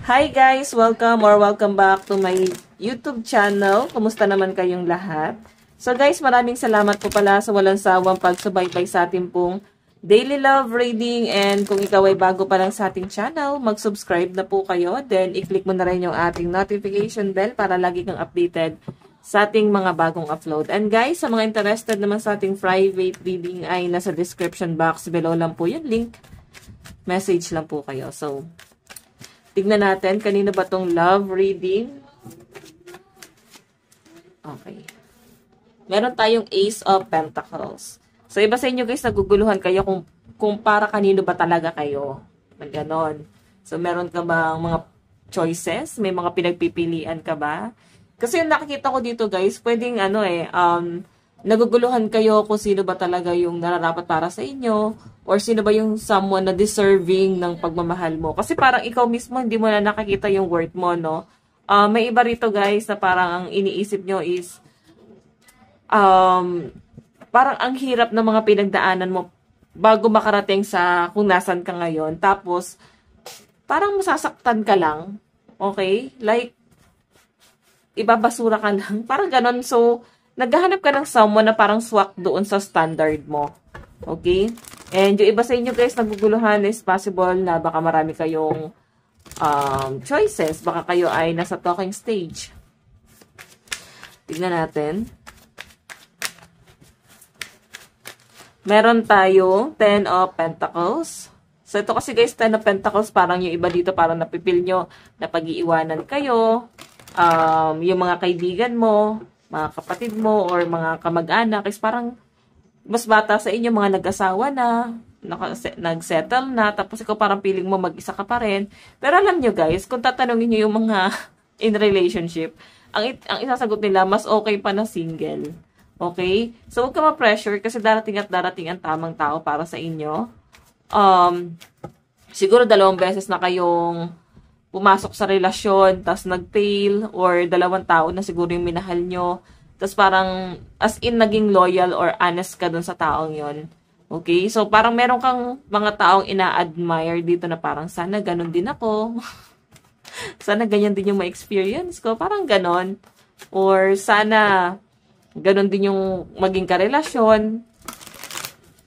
Hi guys! Welcome back to my YouTube channel. Kumusta naman kayong lahat? So guys, maraming salamat po pala sa walang sawang pagsubaybay sa ating pong daily love reading. And kung ikaw ay bago pa lang sa ating channel, mag-subscribe na po kayo. Then, i-click mo na rin yung ating notification bell para lagi kang updated sa ating mga bagong upload. And guys, sa mga interested naman sa ating private reading ay nasa description box below lang po yung link. Message lang po kayo. So, tignan natin, kanino ba tong love reading? Okay. Meron tayong Ace of Pentacles. So, iba sa inyo guys, naguguluhan kayo kung para kanino ba talaga kayo. Ganon. So, meron ka bang mga choices? May mga pinagpipilian ka ba? Kasi yung nakikita ko dito guys, pwedeng naguguluhan kayo kung sino ba talaga yung nararapat para sa inyo or sino ba yung someone na deserving ng pagmamahal mo. Kasi parang ikaw mismo hindi mo na nakakita yung worth mo, no? May iba rito guys na parang ang iniisip nyo is parang ang hirap ng mga pinagdaanan mo bago makarating sa kung nasan ka ngayon. Tapos, parang masasaktan ka lang. Okay? Like, ibabasura ka lang. Parang ganon. So, naghahanap ka ng someone na parang swak doon sa standard mo. Okay? And yung iba sa inyo guys, naguguluhan is possible na baka marami kayong choices. Baka kayo ay nasa talking stage. Tignan natin. Meron tayo 10 of Pentacles. So, ito kasi guys, 10 of Pentacles, parang yung iba dito, parang napipil nyo na pag-iiwanan kayo. Yung mga kaibigan mo, mga kapatid mo, or mga kamag-anak, is parang mas bata sa inyo, mga nag-asawa na, nag-settle na, tapos ikaw parang feeling mo mag-isa ka pa rin. Pero alam nyo guys, kung tatanungin nyo yung mga in relationship, ang isasagot nila, mas okay pa na single. Okay? So, huwag ka ma-pressure kasi darating at darating ang tamang tao para sa inyo. Siguro 2 beses na kayong pumasok sa relasyon, tas nag-fail, or 2 tao na siguro yung minahal nyo, tas parang as in naging loyal or honest ka dun sa taong yon. Okay? So, parang meron kang mga taong ina-admire dito na parang sana ganun din ako. Sana ganyan din yung ma-experience ko. Parang ganon. Or sana ganon din yung maging karelasyon.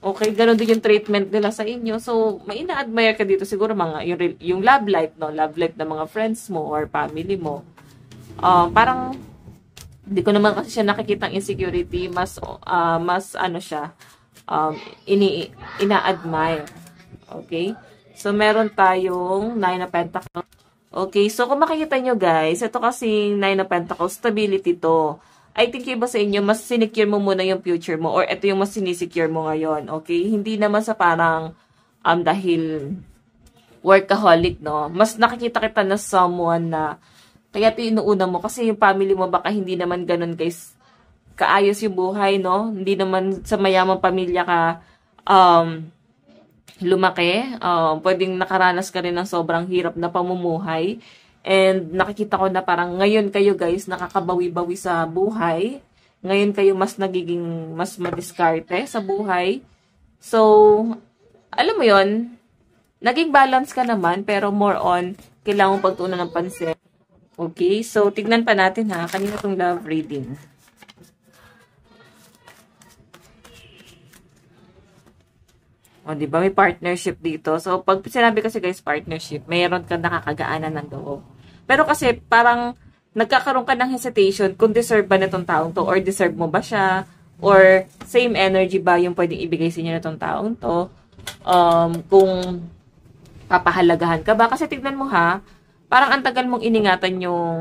Okay, ganun din yung treatment nila sa inyo. So, may ina-admire ka dito siguro mga yung love life, no? Love life ng mga friends mo or family mo. Parang hindi ko naman kasi siya nakikitang insecurity, mas ano siya, ina-admire. Okay? So, meron tayong 9 of Pentacles. Okay, so kung makikita nyo guys, ito kasing 9 of Pentacles, stability to. I think iba sa inyo, mas sinicure mo muna yung future mo or ito yung mas sinisecure mo ngayon, okay? Hindi naman sa parang dahil workaholic, no? Mas nakikita kita na someone na kaya ito inuuna mo kasi yung family mo baka hindi naman ganun guys kaayos yung buhay, no? Hindi naman sa mayamang pamilya ka lumaki. Pwedeng nakaranas ka rin ng sobrang hirap na pamumuhay. And nakikita ko na parang ngayon kayo guys, nakakabawi-bawi sa buhay. Ngayon kayo mas nagiging, mas madiskarte sa buhay. So, alam mo yon, naging balance ka naman, pero more on, kailangan mong pagtuunan ng pansin. Okay, so tignan pa natin ha, kanina itong love reading. O, diba? May partnership dito. So, pag sinabi kasi guys, partnership, mayroon kang nakakagaanan ng loob. Pero kasi, parang, nagkakaroon ka ng hesitation kung deserve ba na itong taong to, or deserve mo ba siya, or same energy ba yung pwedeng ibigay sa inyo na itong taong to, kung papahalagahan ka ba. Kasi tignan mo ha, parang ang tagal mong iningatan yung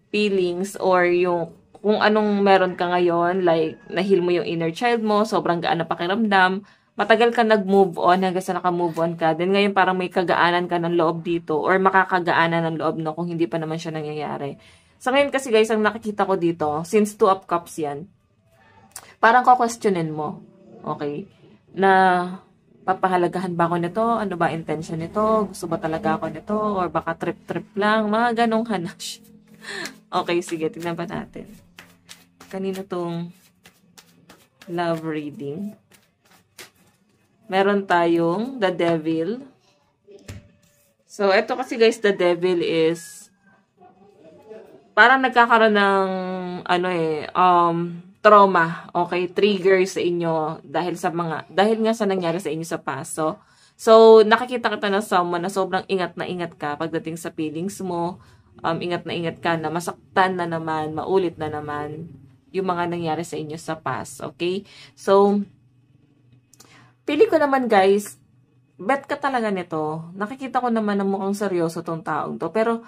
feelings, or yung kung anong meron ka ngayon, like, nahil mo yung inner child mo, sobrang gaan na pakiramdam, matagal ka nag-move on hanggang sa naka-move on ka. Then ngayon parang may kagaanan ka ng loob dito or makakagaanan ng loob no kung hindi pa naman siya nangyayari. So ngayon kasi guys, ang nakikita ko dito, since 2 of Cups yan, parang ko-questionin mo. Okay? Na papahalagahan ba ako nito? Ano ba intention nito? Gusto ba talaga ako nito? Or baka trip-trip lang? Mga ganong hanash. Okay, sige. Tignan ba natin? Kanina tong love reading. Meron tayong The Devil, So, ito kasi guys, the devil is parang nagkakaroon ng trauma, okay, trigger sa inyo dahil nga sa nangyari sa inyo sa past. So nakikita kita ng someone na sobrang ingat na ingat ka pagdating sa feelings mo. Ingat na ingat ka na masaktan na naman, maulit na naman yung mga nangyari sa inyo sa past, okay? So pili ko naman guys, bet ka talaga nito. Nakikita ko naman na mukhang seryoso tong taong to, pero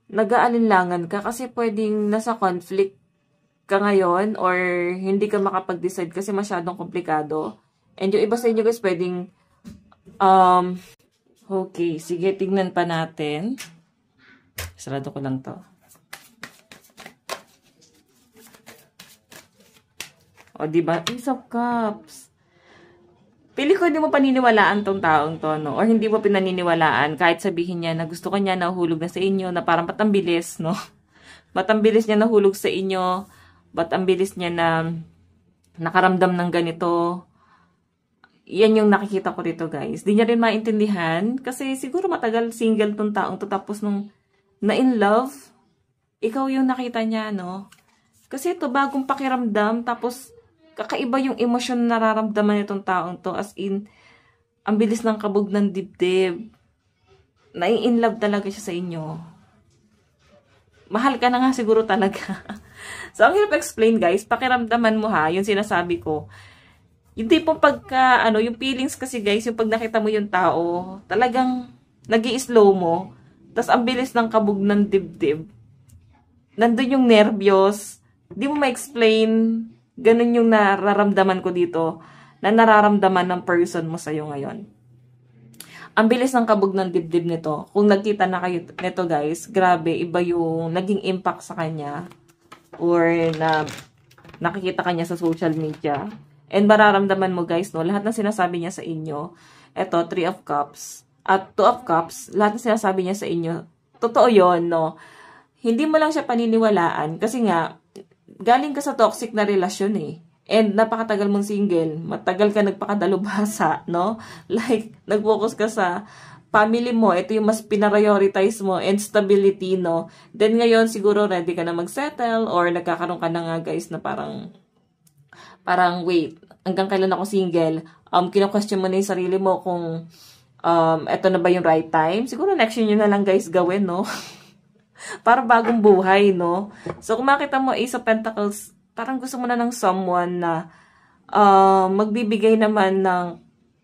nag-aalinlangan ka kasi pwedeng nasa conflict ka ngayon or hindi ka makapag-decide kasi masyadong komplikado. And yung iba sa inyo guys pwedeng okay, sige, tingnan pa natin. Sarado ko lang to. O, diba? Ace of Cups. Pili ko hindi mo paniniwalaan tong taong to, no? Or hindi mo pinaniniwalaan kahit sabihin niya na gusto ka niya nahulog na sa inyo, na parang matambilis, no? Matambilis niya nahulog sa inyo, but ang bilis niya na nakaramdam ng ganito. Yan yung nakikita ko dito guys. Di niya rin maintindihan kasi siguro matagal single tong taong to, tapos nung na-in love, ikaw yung nakita niya, no? Kasi ito bagong pakiramdam, tapos kakaiba yung emosyon na nararamdaman nitong taong to, as in, ang bilis ng kabog ng dibdib. Na-in love talaga siya sa inyo. Mahal ka na nga siguro talaga. So, ang hirap explain guys, pakiramdaman mo ha, yung sinasabi ko. Yung tipong pagka, yung feelings kasi guys, yung pag nakita mo yung tao, talagang nag-i-slow mo, tas ang bilis ng kabog ng dibdib. Nandun yung nervyos, di mo ma-explain, ganun yung nararamdaman ko dito, na nararamdaman ng person mo sa'yo ngayon. Ang bilis ng kabog ng dibdib nito. Kung nagkita na kayo nito guys, grabe, iba yung naging impact sa kanya, or na nakikita kanya sa social media. And mararamdaman mo guys, no, lahat ng sinasabi niya sa inyo, eto, 3 of Cups, at 2 of Cups, lahat ng sinasabi niya sa inyo, totoo yon, no? Hindi mo lang siya paniniwalaan, kasi nga, galing ka sa toxic na relasyon eh. And napakatagal mong single, matagal ka nagpakadalubhasa, no? Like, nag-focus ka sa family mo, ito yung mas pinarioritize mo, and stability, no? Then ngayon, siguro ready ka na mag-settle, or nagkakaroon ka na nga guys na parang wait, hanggang kailan ako single? Kino-question mo na yung sarili mo kung eto na ba yung right time? Siguro next year nyo na lang guys gawin, no? Para bagong buhay, no? So, kung makita mo Ace of Pentacles, parang gusto mo na ng someone na magbibigay naman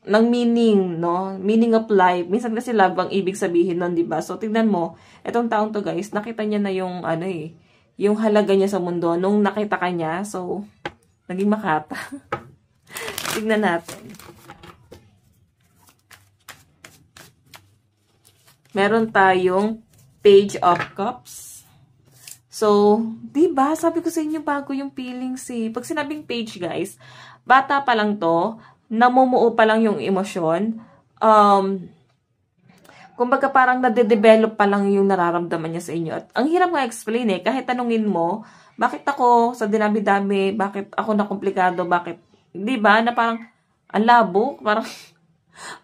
ng meaning, no? Meaning of life. Minsan kasi love ang ibig sabihin nun, diba? So, tignan mo, etong taong to guys, nakita niya na yung, yung halaga niya sa mundo. Nung nakita ka niya, so, naging makata. Tignan natin. Meron tayong Page of Cups. So, diba? Sabi ko sa inyo bago yung feelings eh. Pag sinabing page guys, bata pa lang to, namumuo pa lang yung emosyon. Kumbaga parang nade-develop pa lang yung nararamdaman niya sa inyo. At ang hirap nga explain eh. Kahit tanungin mo, bakit ako sa dinami-dami, bakit ako na komplikado, bakit, di ba, na parang, ang labo,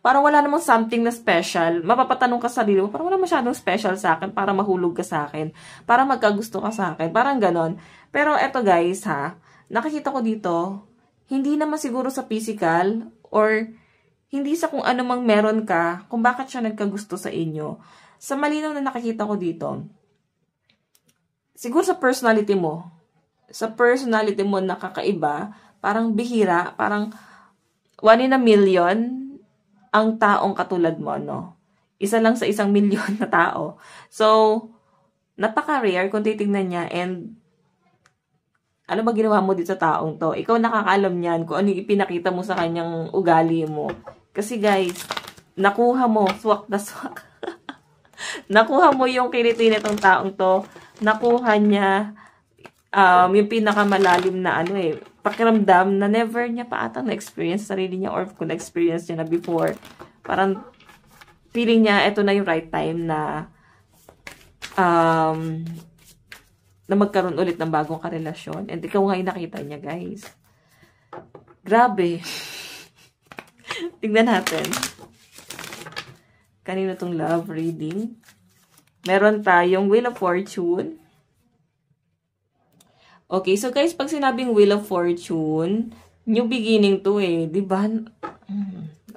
parang wala namang something na special. Mapapatanong ka sa sarili mo, parang wala masyadong special sa akin, para mahulog ka sa akin, para magkagusto ka sa akin, parang ganon. Pero eto guys ha, nakikita ko dito, hindi naman siguro sa physical, or hindi sa kung ano mang meron ka, kung bakit siya nagkagusto sa inyo. Sa malinaw na nakikita ko dito, siguro sa personality mo. Sa personality mo nakakaiba, parang bihira, parang 1 in a million ang taong katulad mo, no? Isa lang sa 1 milyon na tao. So, napaka-rare kung titignan niya, and ano ba ginawa mo dito sa taong to? Ikaw nakakaalam niyan kung ano yung ipinakita mo sa kanyang ugali mo. Kasi guys, nakuha mo, swak na swak. Nakuha mo yung kiliti nitong taong to. Nakuha niya yung pinakamalalim na pakiramdam na never niya pa atang na-experience sa sarili niya, or kung na-experience niya na before. Parang feeling niya, ito na yung right time na magkaroon ulit ng bagong karelasyon. And ikaw nga yung nakita niya, guys. Grabe. Tingnan natin. Kanino tong love reading? Meron tayong Wheel of Fortune. Okay, so guys, pag sinabing Wheel of Fortune, new beginning to eh. Diba?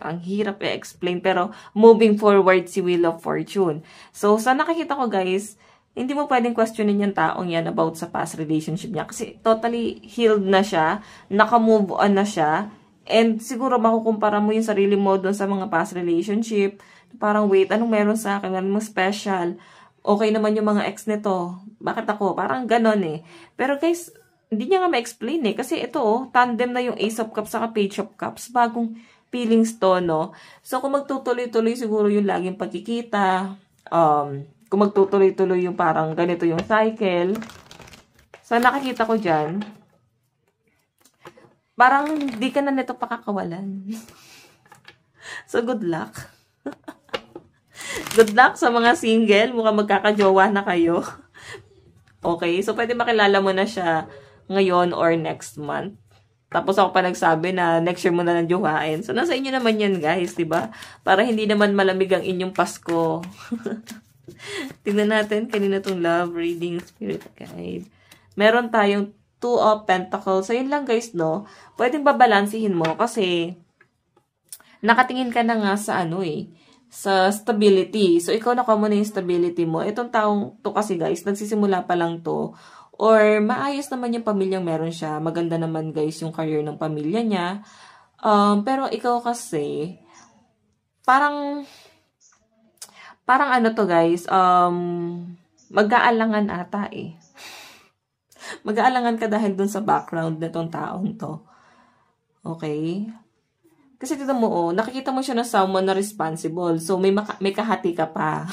Ang hirap i-explain, pero moving forward si Wheel of Fortune. So, sa nakikita ko guys, hindi mo pwedeng questionin yung taong yan about sa past relationship niya. Kasi totally healed na siya, naka-move on na siya, and siguro makukumpara mo yung sarili mo doon sa mga past relationship. Parang, wait, anong meron sa akin? Anong special? Okay naman yung mga ex nito. Bakit ako? Parang ganon eh. Pero guys, hindi niya nga ma-explain eh. Kasi ito tandem na yung Ace of Cups saka Page of Cups. Bagong feelings to, no? So, kung magtutuloy-tuloy siguro yung laging pagkikita, kung magtutuloy-tuloy yung parang ganito yung cycle, so nakikita ko dyan, parang di ka na nito pakakawalan. So, good luck. Good luck sa mga single. Mukhang magkakajowa na kayo. Okay, so pwede makilala mo na siya ngayon or next month. Tapos ako pa nagsabi na next year mo na lang jowain. So, nasa inyo naman yan, guys, diba? Para hindi naman malamig ang inyong Pasko. Tingnan natin kanina tong love reading spirit guide. Meron tayong Two of Pentacles. So, yun lang, guys, no? Pwedeng babalansihin mo kasi nakatingin ka na nga sa sa stability. So, ikaw na muna yung stability mo. Itong taong to kasi, guys, nagsisimula pa lang to. Or, maayos naman yung pamilyang meron siya. Maganda naman, guys, yung career ng pamilya niya. Pero, ikaw kasi, parang ano to, guys, mag-aalangan ata eh. Mag-aalangan ka dahil dun sa background na tong taong to. Okay? Kasi dito mo, nakikita mo siya na someone na responsible. So, may kahati ka pa.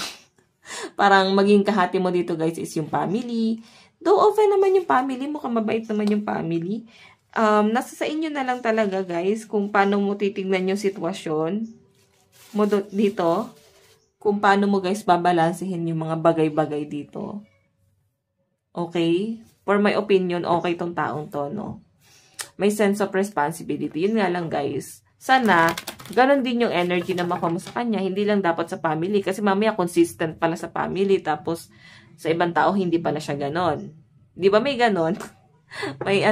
Parang maging kahati mo dito, guys, is yung family. Though, okay naman yung family mo, mabait naman yung family. Nasa sa inyo na lang talaga, guys, kung paano mo titignan yung sitwasyon mo dito. Kung paano mo, guys, babalansihin yung mga bagay-bagay dito. Okay? For my opinion, okay tong taong to, no? May sense of responsibility. Yun nga lang, guys. Sana, ganun din yung energy na makuha mo sa kanya. Hindi lang dapat sa family. Kasi mamaya consistent pala sa family. Tapos, sa ibang tao, hindi pala siya ganon. Di ba may ganon? May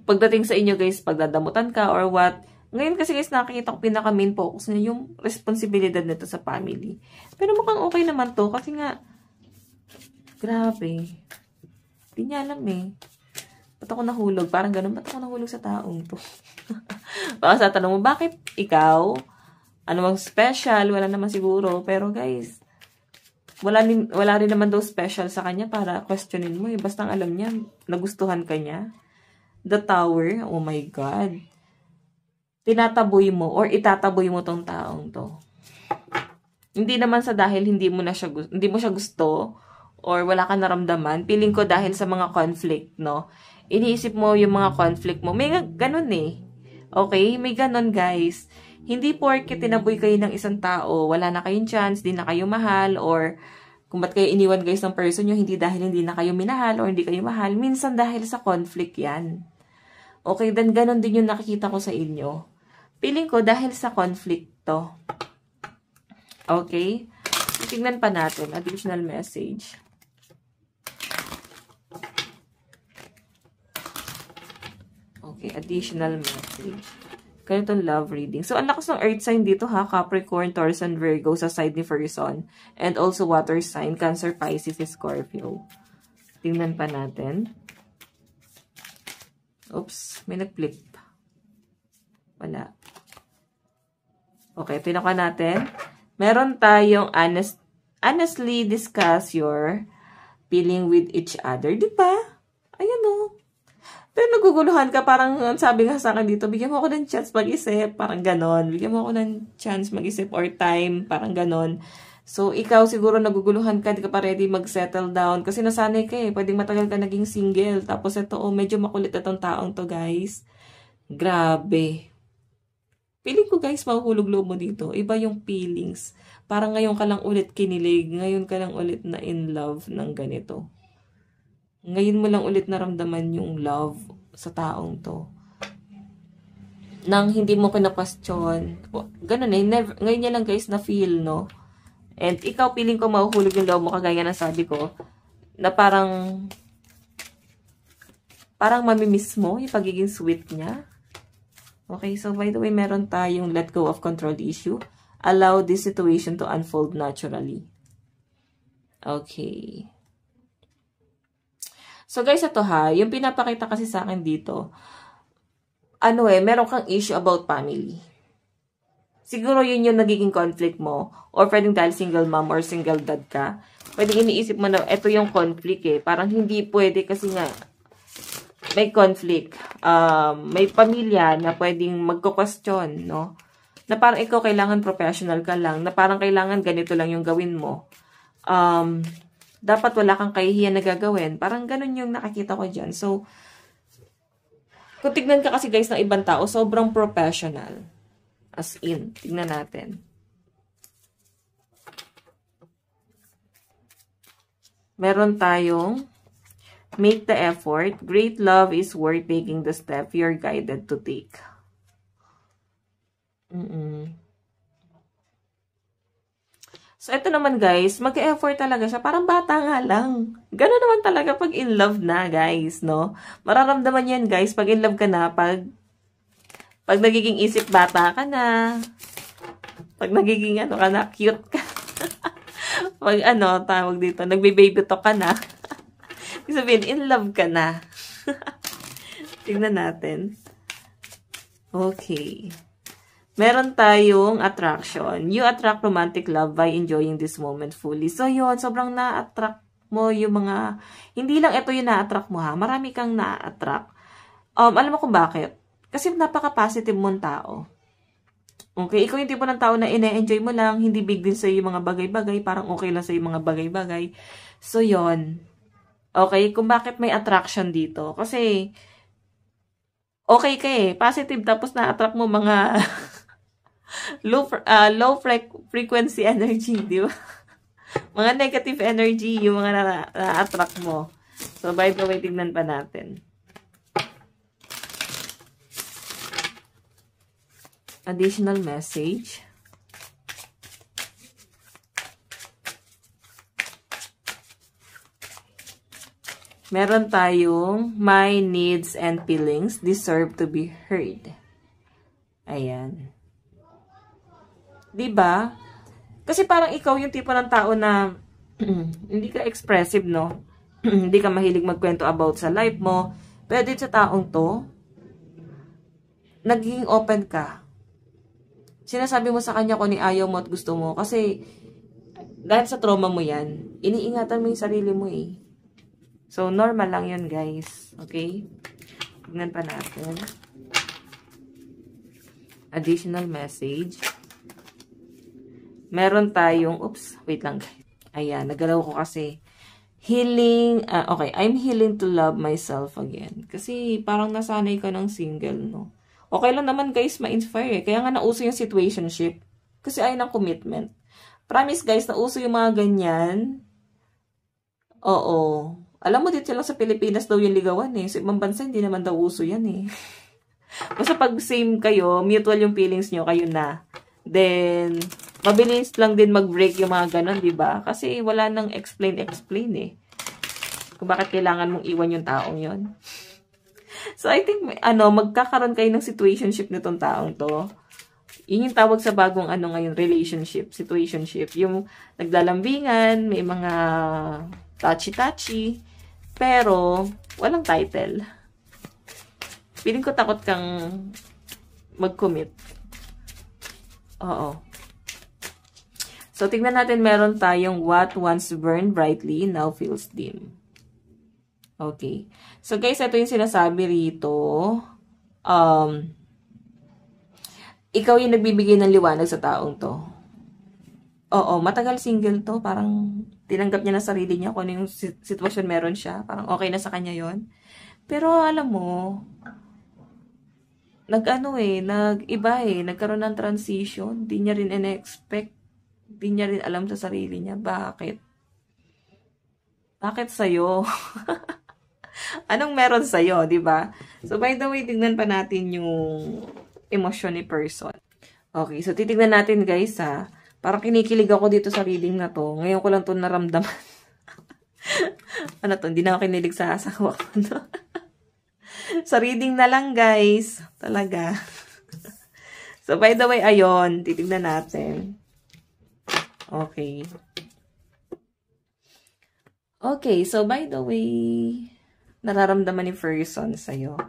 pagdating sa inyo, guys, pagdadamutan ka or what. Ngayon kasi, guys, nakikita ko pinaka-main focus na yung responsibilidad nito sa family. Pero mukhang okay naman to. Kasi nga, grabe. Hindi niya alam eh. Ba't ako nahulog? Parang ganun, ba't ako nahulog sa taong to? Baka sa tanong mo, bakit ikaw? Ano mang special? Wala naman siguro. Pero guys, wala rin naman daw special sa kanya para questionin mo eh. Basta alam niya, nagustuhan ka niya. The Tower, oh my God. Tinataboy mo or itataboy mo tong taong to. Hindi naman sa dahil hindi mo siya gusto or wala ka naramdaman. Feeling ko dahil sa mga conflict, no? Iniisip mo yung mga conflict mo. May ganun eh. Okay? May ganun, guys. Hindi porke tinaboy kayo ng isang tao, wala na kayong chance, di na kayo mahal, or kung ba't kayo iniwan, guys, ng person nyo, hindi dahil hindi na kayo minahal or hindi kayo mahal. Minsan dahil sa conflict yan. Okay? Then ganun din yung nakikita ko sa inyo. Feeling ko dahil sa conflict to. Okay? Tingnan pa natin. Additional message. Okay, additional message. Ganitong love reading. So, ang lakas ng earth sign dito ha. Capricorn, Taurus, and Virgo sa side ni person. And also water sign, Cancer, Pisces, Scorpio. Tingnan pa natin. Oops, may nag-flip. Wala. Okay, pinaka natin. Meron tayong honestly discuss your feeling with each other. Diba? Ayan o. Pero naguguluhan ka, parang sabi nga sa akin dito, bigyan mo ako ng chance mag-isip, parang ganon. Bigyan mo ako ng chance mag-isip or time, parang ganon. So, ikaw siguro naguguluhan ka, di ka pa ready mag-settle down. Kasi nasanay ka eh, pwedeng matagal ka naging single. Tapos ito, medyo makulit na tong taong to, guys. Grabe. Feeling ko, guys, mahuhulog loob mo dito. Iba yung feelings. Parang ngayon ka lang ulit kinilig, ngayon ka lang ulit na in love ng ganito. Ngayon mo lang ulit naramdaman yung love sa taong to. nang hindi mo kina-question. Ganun eh, never, ngayon niya lang guys na feel, no? And ikaw, feeling ko mahuhulog yung loob mo, kagaya ng sabi ko, na parang mamimiss mo yung pagiging sweet niya. Okay, so by the way, meron tayong let go of control issue. Allow this situation to unfold naturally. Okay. So guys, ito ha, yung pinapakita kasi sa akin dito, meron kang issue about family. Siguro yun yung nagiging conflict mo, or pwedeng dahil single mom or single dad ka, pwedeng iniisip mo na ito yung conflict eh. Parang hindi pwede kasi nga, may conflict. May pamilya na pwedeng magko-question, no? Na parang ikaw kailangan professional ka lang, na parang kailangan ganito lang yung gawin mo. Dapat wala kang kahihiyan na gagawin. Parang ganun yung nakakita ko dyan. So, kung tignan ka kasi guys ng ibang tao, sobrang professional. As in, tignan natin. Meron tayong make the effort. Great love is worth taking the step you're guided to take. So, ito naman guys, mag-effort talaga siya. Parang bata nga lang. Gano'n naman talaga pag in love na guys, no? Mararamdaman yan guys, pag in love ka na, pag nagiging isip bata ka na, pag nagiging ka na, cute ka. Pag tawag dito, nagbe-baby talk ka na. Ibig sabihin, in love ka na. Tingnan natin. Okay. Meron tayong attraction. You attract romantic love by enjoying this moment fully. So, yun. Sobrang na-attract mo yung mga... Hindi lang ito yung na-attract mo, ha. Marami kang na-attract. Alam mo kung bakit? Kasi napaka-positive mong tao. Okay? Ikaw yung tipo ng tao na ine-enjoy mo lang. Hindi big deal sa'yo yung mga bagay-bagay. Parang okay lang sa'yo yung mga bagay-bagay. So, yun. Okay, kung bakit may attraction dito. Kasi, okay ka eh. Positive, tapos na-attract mo mga low frequency energy, di ba? Mga negative energy, yung mga na-attract mo. So, by the way, tignan pa natin. Additional message. Meron tayong my needs and feelings deserve to be heard. Ayan. Diba? Kasi parang ikaw yung tipo ng tao na hindi ka expressive, no? Hindi ka mahilig magkwento about sa life mo. Pero dito sa taong to, naging open ka. Sinasabi mo sa kanya kung ayaw mo at gusto mo. Kasi dahil sa trauma mo yan, iniingatan mo yung sarili mo eh. So, normal lang yun, guys. Okay? Tignan pa natin. Additional message. Meron tayong, oops, wait lang. Ayan, nagalaw ko kasi. Healing, okay, I'm healing to love myself again. Kasi parang nasanay ka ng single, no? Okay lang naman, guys, ma-inspire eh. Kaya nga nauso yung situationship. Kasi ayaw ng commitment. Promise, guys, nauso yung mga ganyan. Oo. Alam mo, dito lang sa Pilipinas daw yung ligawan eh. Sa ibang bansa, hindi naman daw uso yan eh. Basta pag same kayo, mutual yung feelings nyo, kayo na. Then, mabilis lang din mag-break yung mga ganon, diba? Kasi wala nang explain eh. Kung bakit kailangan mong iwan yung taong yon. So, I think, magkakaroon kayo ng situationship nitong taong to. Yun yung tawag sa bagong ngayon, relationship, situationship. Yung naglalambingan, may mga touchy-touchy, pero walang title. Feeling ko takot kang mag-commit. Oo. So, tignan natin, meron tayong what once burned brightly now feels dim. Okay. So, guys, ito yung sinasabi rito. Ikaw yung nagbibigay ng liwanag sa taong to. Oo, matagal single to. Parang tinanggap niya na sarili niya kung ano yung sitwasyon meron siya. Parang okay na sa kanya yon. Pero alam mo, nag-iba nagkaroon ng transition. Di niya rin in-expect. Di niya rin alam sa sarili niya. Bakit? Bakit sa'yo? Anong meron sa'yo, di ba? So, by the way, tignan pa natin yung emosyon ni person. Okay, so titignan natin guys ha. Parang kinikilig ako dito sa reading na to. Ngayon ko lang to naramdaman. Ano to, hindi na ako kinilig sa asawa ko. No? Sa reading na lang guys. Talaga. So by the way, ayun. Titignan natin. Okay. Okay, so by the way, nararamdaman ni person sa'yo.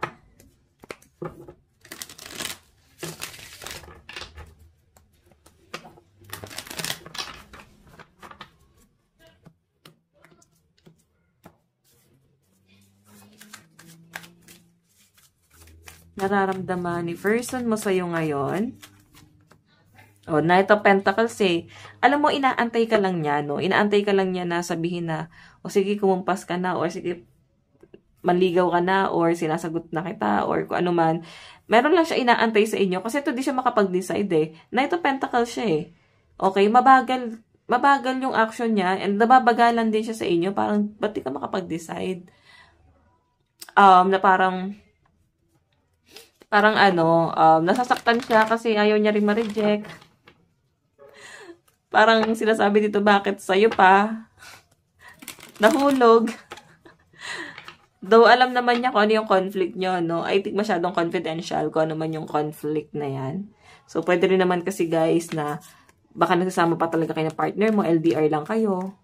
Nararamdaman ni person mo sa'yo ngayon. O, Knight of Pentacles eh. Alam mo, inaantay ka lang niya, no? Inaantay ka lang niya na sabihin na, o sige, kumumpas ka na, o sige, manligaw ka na, or sinasagot na kita, or kung ano man. Meron lang siya inaantay sa inyo, kasi ito di siya makapag-decide eh. Knight of Pentacles siya eh. Okay, mabagal yung action niya, and nababagalan din siya sa inyo, parang, ba't di ka makapag-decide? Na parang nasasaktan siya kasi ayaw niya rin ma-reject. Parang sinasabi dito, bakit sa'yo pa? Nahulog. Though alam naman niya kung ano yung conflict nyo, no? I think masyadong confidential kung ano man yung conflict na yan. So, pwede rin naman kasi guys na baka nagsasama pa talaga kayo ng partner mo, LDR lang kayo.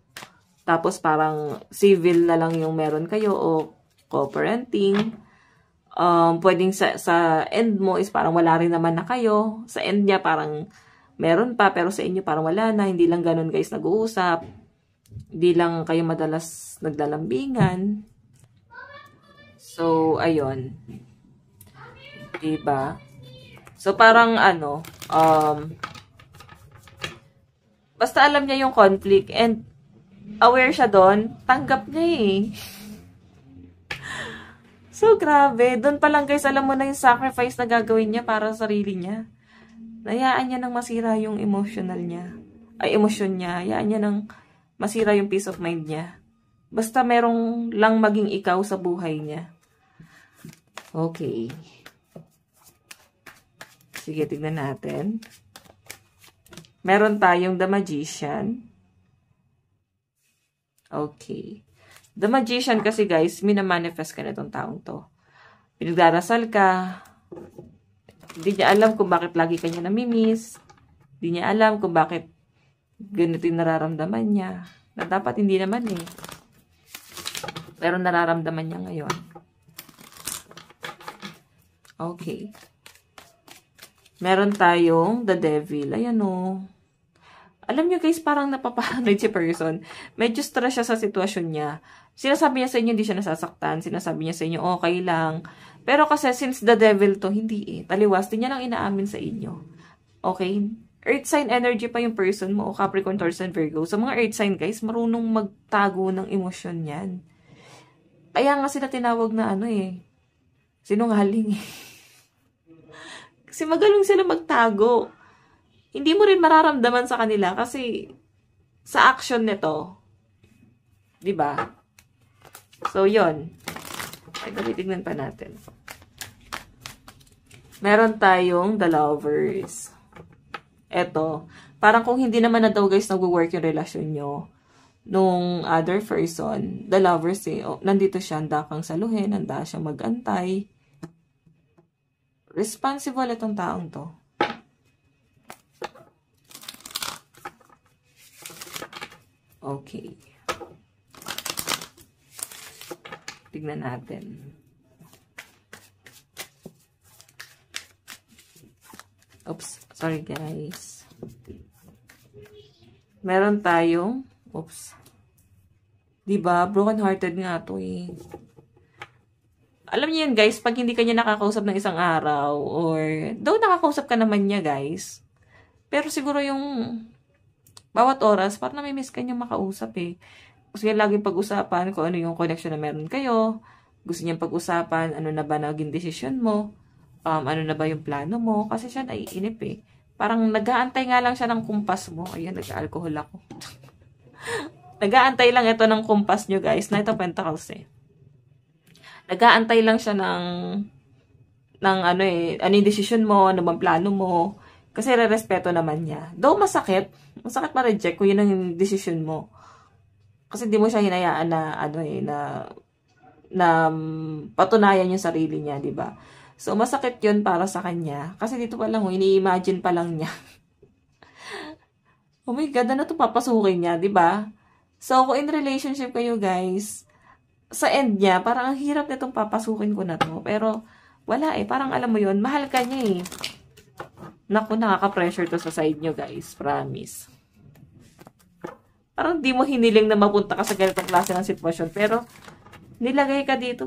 Tapos parang civil na lang yung meron kayo o co-parenting. Pwedeng sa end mo is parang wala rin naman na kayo. Sa end niya parang meron pa, pero sa inyo parang wala na. Hindi lang ganun guys nag-uusap. Hindi lang kayo madalas naglalambingan. So, ayun. Diba? So, parang basta alam niya yung conflict and aware siya doon, tanggap niya eh. So, grabe. Doon pa lang guys, alam mo na yung sacrifice na gagawin niya para sa sarili niya. Hayaan niya nang masira yung emotional niya. Ay, emosyon niya. Hayaan niya nang masira yung peace of mind niya. Basta merong lang maging ikaw sa buhay niya. Okay. Sige, tignan natin. Meron tayong The Magician. Okay. The Magician kasi guys, minamanifest ka na itong taong to. Pinagdarasal ka. Hindi niya alam kung bakit lagi ka niya namimiss. Hindi niya alam kung bakit ganito yung nararamdaman niya. Na dapat hindi naman eh. Pero nararamdaman niya ngayon. Okay. Meron tayong The Devil. Ayan o. Alam niyo guys, parang napaparanoid si person. Medyo stress siya sa sitwasyon niya. Sinasabi niya sa inyo, hindi siya nasasaktan. Sinasabi niya sa inyo, okay lang. Pero kasi since the devil to, hindi eh. Taliwas, din niya lang inaamin sa inyo. Okay? Earth sign energy pa yung person mo, o Capricorn, Taurus, and Virgo. Sa mga earth sign guys, marunong magtago ng emosyon yan. Kaya nga sila tinawag na sinungaling eh. Kasi magaling sila magtago. Hindi mo rin mararamdaman sa kanila kasi sa action nito. 'Di ba? So, 'yon. Ay, titignan pa natin. Meron tayong The Lovers. Eto, parang kung hindi naman na daw guys nagwo-work yung relasyon nyo nung other person, The Lovers nandito siya, handa kang saluhin, handa siya mag-antay. Responsible itong taong to. Okay. Tignan natin. Oops. Sorry guys. Meron tayong, diba? Broken hearted nga to eh. Alam niyo yun guys, pag hindi ka niya nakakausap ng isang araw, or, though nakakausap ka naman niya guys, pero siguro yung bawat oras, parang namimiss ka niya makausap eh. Gusto niya laging pag-usapan kung ano yung connection na meron kayo. Gusto niya pag-usapan, ano na ba naging desisyon mo. Ano na ba yung plano mo. Kasi siya naiinip eh. Parang nag-aantay nga lang siya ng kumpas mo. Ayan, nag-alcohol ako. Nag-aantay lang ito ng kumpas nyo guys. Knight of Pentacles eh. Nag-aantay lang siya ng ano ano yung decision mo, ano bang plano mo. Kasi re-respeto naman niya. Though masakit ma-reject kung yun ang decision mo. Kasi hindi mo siya hinayaan na patunayan yung sarili niya, 'di ba? So masakit 'yun para sa kanya kasi dito pa lang ini-imagine pa lang niya. Oh my god, ano to papasukin niya, 'di ba? So kung in relationship kayo, guys, sa end niya, parang ang hirap nitong papasukin ko na to. Pero wala parang alam mo 'yun, mahal ka niya Naku, nakaka-pressure to sa side nyo, guys. Promise. Parang di mo hiniling na mapunta ka sa ganitong klase ng sitwasyon. Pero, nilagay ka dito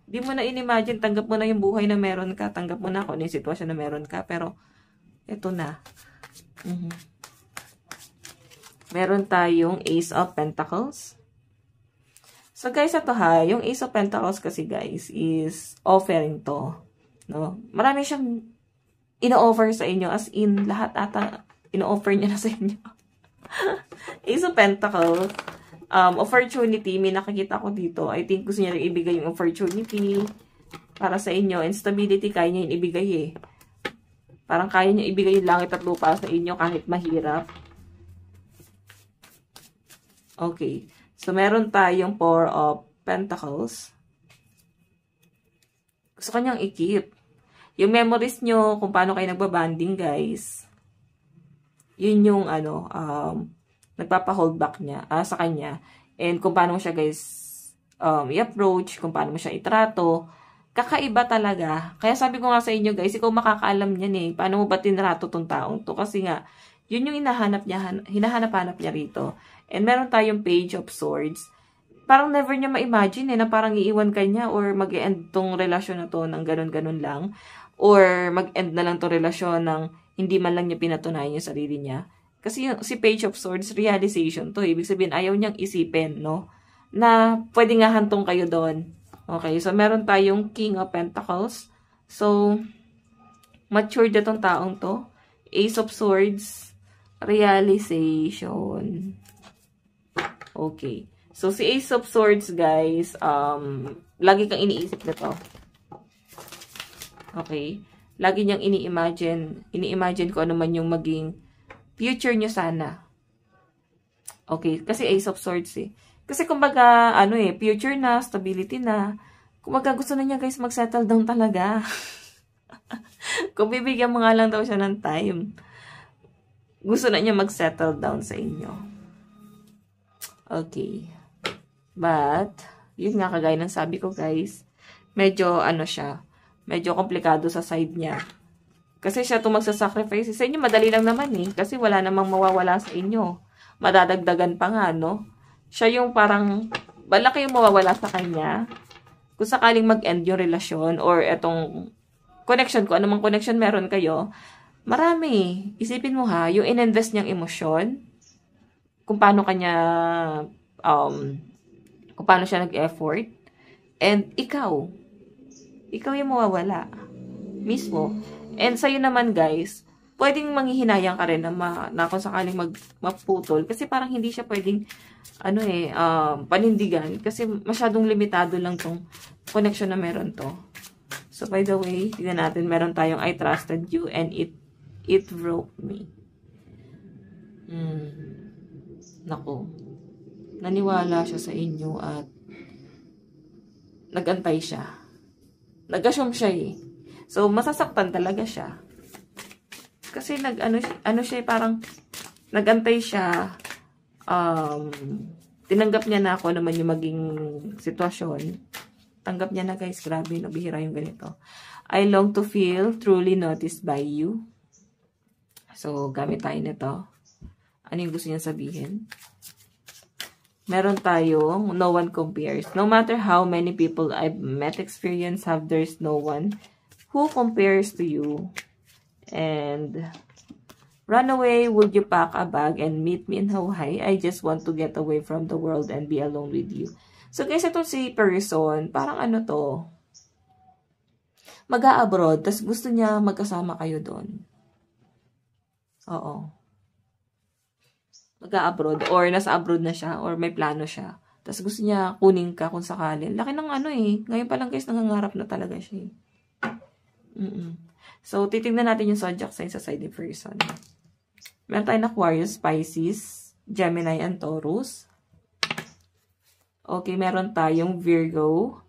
Di mo na in-imagine. Tanggap mo na yung buhay na meron ka. Tanggap mo na kung ano yung sitwasyon na meron ka. Pero, eto na. Meron tayong Ace of Pentacles. So, guys, ito yung Ace of Pentacles kasi, guys, is offering to. No? Marami siyang ino-offer sa inyo. As in, lahat ata ino-offer niya na sa inyo. Ace of Pentacles, opportunity, may nakikita ko dito. I think gusto niya rin ibigay yung opportunity para sa inyo. And stability, kaya niya yung ibigay Parang kaya niya ibigay yung langit at lupa sa inyo kahit mahirap. Okay. So, meron tayong Four of Pentacles. Gusto kanyang i-keep. Yung memories nyo, kung paano kayo nagbabanding, guys, yun yung, nagpapa-hold back niya, sa kanya. And kung paano mo siya, guys, i-approach, kung paano mo siya itrato, kakaiba talaga. Kaya sabi ko nga sa inyo, guys, ikaw makakaalam niyan paano mo ba tinrato tong taong to? Kasi nga, yun yung hinahanap-hanap niya rito. And meron tayong Page of Swords. Parang never niya ma-imagine na parang iiwan ka niya or mag-e-end tong relasyon na to ng ganun-ganun lang. Or mag-end na lang tong relasyon ng hindi man lang niya pinatunayan yung sarili niya. Kasi si Page of Swords, realization to. Ibig sabihin, ayaw niyang isipin, no? Na pwede nga hantong kayo doon. Okay, so meron tayong King of Pentacles. So, matured itong taong to. Ace of Swords, realization. Okay. So, si Ace of Swords, guys, lagi kang iniisip nito. Okay? Lagi niyang ini-imagine ko ano man yung maging future niyo sana. Okay? Kasi Ace of Swords Kasi kumbaga, future na, stability na. Kumbaga, gusto na niya, guys, mag-settle down talaga. Kung bibigyan mo nga lang daw siya ng time. Gusto na niya mag-settle down sa inyo. Okay. But, yun nga kagaya ng sabi ko, guys, medyo medyo komplikado sa side niya. Kasi siya itong magsasacrifice. Sa inyo, madali lang naman kasi wala namang mawawala sa inyo. Madadagdagan pa nga, no? Siya yung parang, malaki yung mawawala sa kanya. Kung sakaling mag-end yung relasyon or etong connection ko, anumang connection meron kayo, marami. Isipin mo yung in-invest niyang emosyon, kung paano kanya, kung paano siya nag-effort, and ikaw yung mawawala mismo. And sa'yo naman, guys, pwedeng manghihinayang ka rin na kung sakaling maputol, kasi parang hindi siya pwedeng panindigan, kasi masyadong limitado lang tong connection na meron to. So, by the way, tignan natin, meron tayong I trusted you and it broke me. Naku. Naniwala siya sa inyo at nag-antay siya. Nag-assume siya So, masasaktan talaga siya. Kasi parang nag-antay siya. Tinanggap niya na ako naman yung maging sitwasyon. Tanggap niya na, guys. Grabe, bihira yung ganito. I long to feel truly noticed by you. So, gamit tayo nito. Ano yung gusto niya sabihin? Meron tayong no one compares. No matter how many people I've met, experience, there's no one who compares to you. And run away, would you pack a bag and meet me in Hawaii? I just want to get away from the world and be alone with you. So guys, ito si person, parang mag-a-abroad, tas gusto niya magkasama kayo doon. Oo. Mag-a-abroad or nasa abroad na siya or may plano siya. Tas gusto niya kunin ka kung sakali. Laki ng ngayon pa lang, guys, nangangarap na talaga siya. So, titignan natin yung zodiac sign sa side ni person. Meron tayong Aquarius, Pisces, Gemini, and Taurus. Okay, meron tayong Virgo,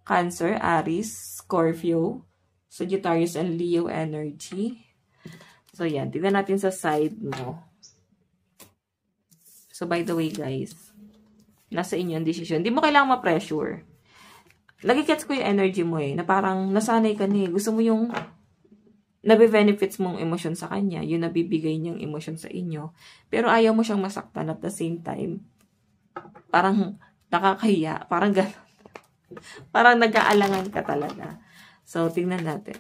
Cancer, Aries, Scorpio, Sagittarius, and Leo energy. So, yan. Tignan natin sa side mo. So, by the way, guys, nasa inyo ang decision. Hindi mo kailangang ma-pressure. Nagigets ko yung energy mo na parang nasanay ka Gusto mo yung nabe-benefits mong emosyon sa kanya, yung nabibigay niyang emosyon sa inyo. Pero ayaw mo siyang masaktan at the same time. Parang nakakahiya. Parang gano'n. Parang nag-aalangan ka talaga. So, tingnan natin.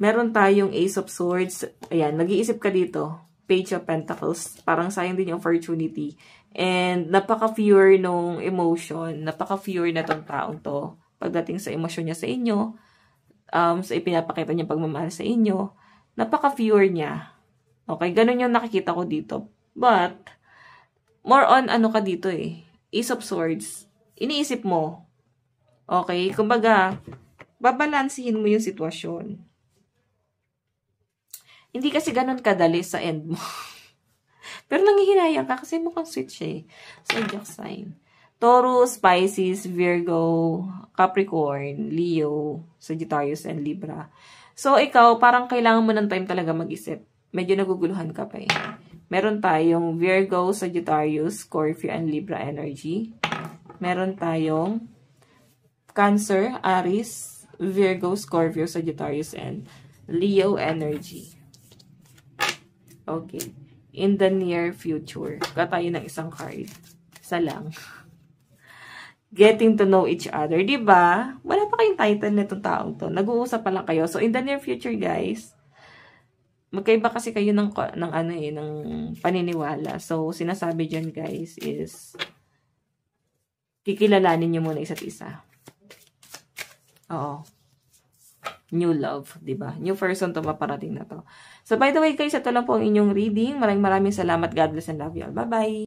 Meron tayong Ace of Swords. Ayan, nag-iisip ka dito. Page of Pentacles. Parang sayang din yung opportunity. And napaka-pure nung emotion. Napaka-pure na tong taong to. Pagdating sa emosyon niya sa inyo. Sa ipinapakita niya pagmamahal sa inyo. Napaka-pure niya. Okay, ganun yung nakikita ko dito. But, more on ano ka dito Ace of Swords. Iniisip mo. Okay, kumbaga, babalansihin mo yung sitwasyon. Hindi kasi ganun kadali sa end mo. Pero nanghihinayang ka kasi mukhang sweet siya Zodiac sign. Taurus, Pisces, Virgo, Capricorn, Leo, Sagittarius, and Libra. So, ikaw, parang kailangan mo ng time talaga mag-isip. Medyo naguguluhan ka pa Meron tayong Virgo, Sagittarius, Scorpio, and Libra energy. Meron tayong Cancer, Aries, Virgo, Scorpio, Sagittarius, and Leo energy. Okay. In the near future. Katayo ng isang card. Isa lang. Getting to know each other. Diba? Wala pa kayong title nitong taong to. Nag-uusap pa lang kayo. So, in the near future, guys, magkaiba kasi kayo ng paniniwala. So, sinasabi dyan, guys, is kikilalanin nyo muna isa't isa. Oo. New love, diba? New person to maparating na to. So, by the way, guys, ito lang po ang inyong reading. Maraming salamat. God bless and love you all. Bye-bye!